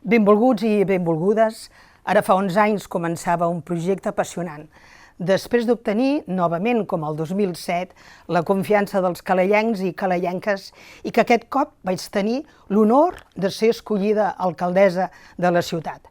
Benvolguts i benvolgudes. Ara fa 11 anys començava un projecte apassionant. Després d'obtenir, novament com el 2007, la confiança dels calellencs i calellenques i que aquest cop vaig tenir l'honor de ser escollida alcaldessa de la ciutat.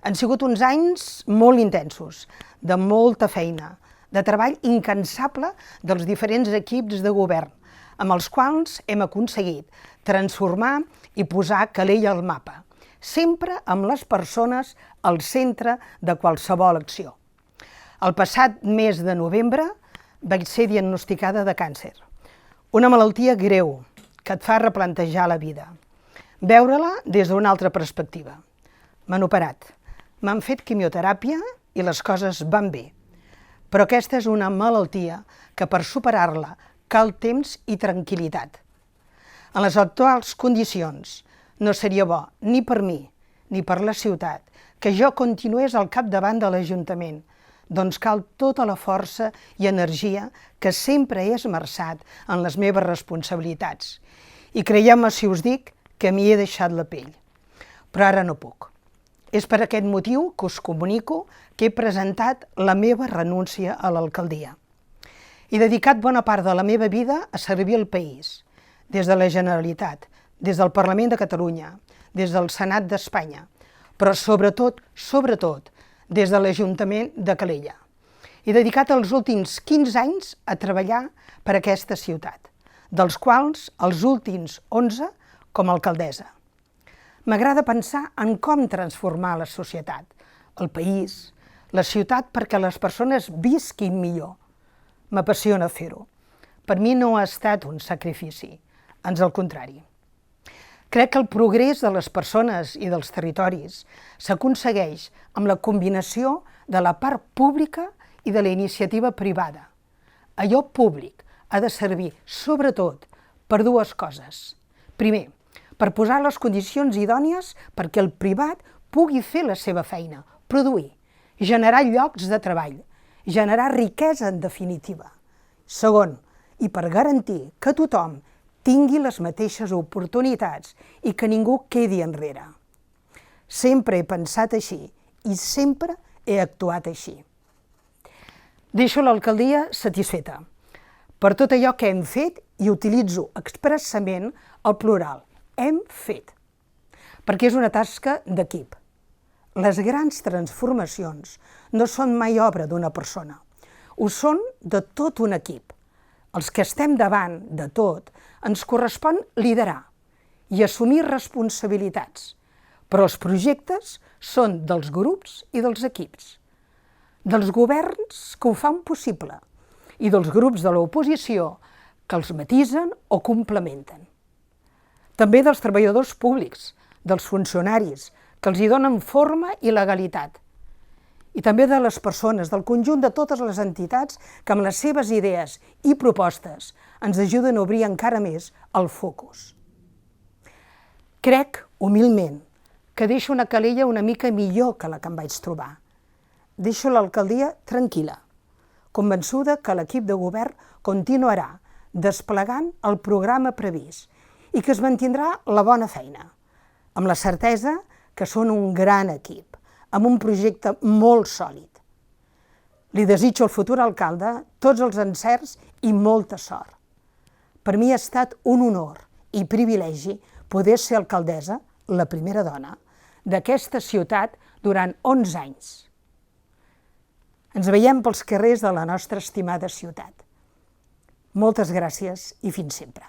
Han sigut uns anys molt intensos, de molta feina, de treball incansable dels diferents equips de govern, amb els quals hem aconseguit transformar i posar Calella al mapa, sempre amb les persones al centre de qualsevol acció. El passat mes de novembre vaig ser diagnosticada de càncer, una malaltia greu que et fa replantejar la vida, veure-la des d'una altra perspectiva. M'han operat, m'han fet quimioteràpia i les coses van bé, però aquesta és una malaltia que per superar-la cal temps i tranquil·litat. En les actuals condicions no seria bo ni per mi ni per la ciutat que jo continués al capdavant de l'Ajuntament, doncs cal tota la força i energia que sempre he esmerçat en les meves responsabilitats. I creieu-me si us dic que m'hi he deixat la pell. Però ara no puc. És per aquest motiu que us comunico que he presentat la meva renúncia a l'alcaldia. He dedicat bona part de la meva vida a servir el país, des de la Generalitat, des del Parlament de Catalunya, des del Senat d'Espanya, però sobretot, des de l'Ajuntament de Calella. He dedicat els últims 15 anys a treballar per aquesta ciutat, dels quals els últims 11 com a alcaldessa. M'agrada pensar en com transformar la societat, el país, la ciutat perquè les persones visquin millor. M'apassiona fer-ho. Per mi no ha estat un sacrifici, ans al contrari. Crec que el progrés de les persones i dels territoris s'aconsegueix amb la combinació de la part pública i de la iniciativa privada. Allò públic ha de servir, sobretot, per dues coses. Primer, per posar les condicions idònies perquè el privat pugui fer la seva feina, produir, generar llocs de treball, generar riquesa en definitiva. Segon, i per garantir que tothom tingui les mateixes oportunitats i que ningú quedi enrere. Sempre he pensat així i sempre he actuat així. Deixo l'alcaldia satisfeta per tot allò que hem fet i utilitzo expressament el plural, hem fet, perquè és una tasca d'equip. Les grans transformacions no són mai obra d'una persona, ho són de tot un equip. Els que estem davant de tot ens correspon liderar i assumir responsabilitats, però els projectes són dels grups i dels equips, dels governs que ho fan possible i dels grups de l'oposició que els matisen o complementen. També dels treballadors públics, dels funcionaris, que els hi donen forma i legalitat, i també de les persones, del conjunt de totes les entitats que amb les seves idees i propostes ens ajuden a obrir encara més el focus. Crec, humilment, que deixo una Calella una mica millor que la que em vaig trobar. Deixo l'alcaldia tranquil·la, convençuda que l'equip de govern continuarà desplegant el programa previst i que es mantindrà la bona feina, amb la certesa que són un gran equip, amb un projecte molt sòlid. Li desitjo al futur alcalde tots els encerts i molta sort. Per mi ha estat un honor i privilegi poder ser alcaldessa, la primera dona, d'aquesta ciutat durant 11 anys. Ens veiem pels carrers de la nostra estimada ciutat. Moltes gràcies i fins sempre.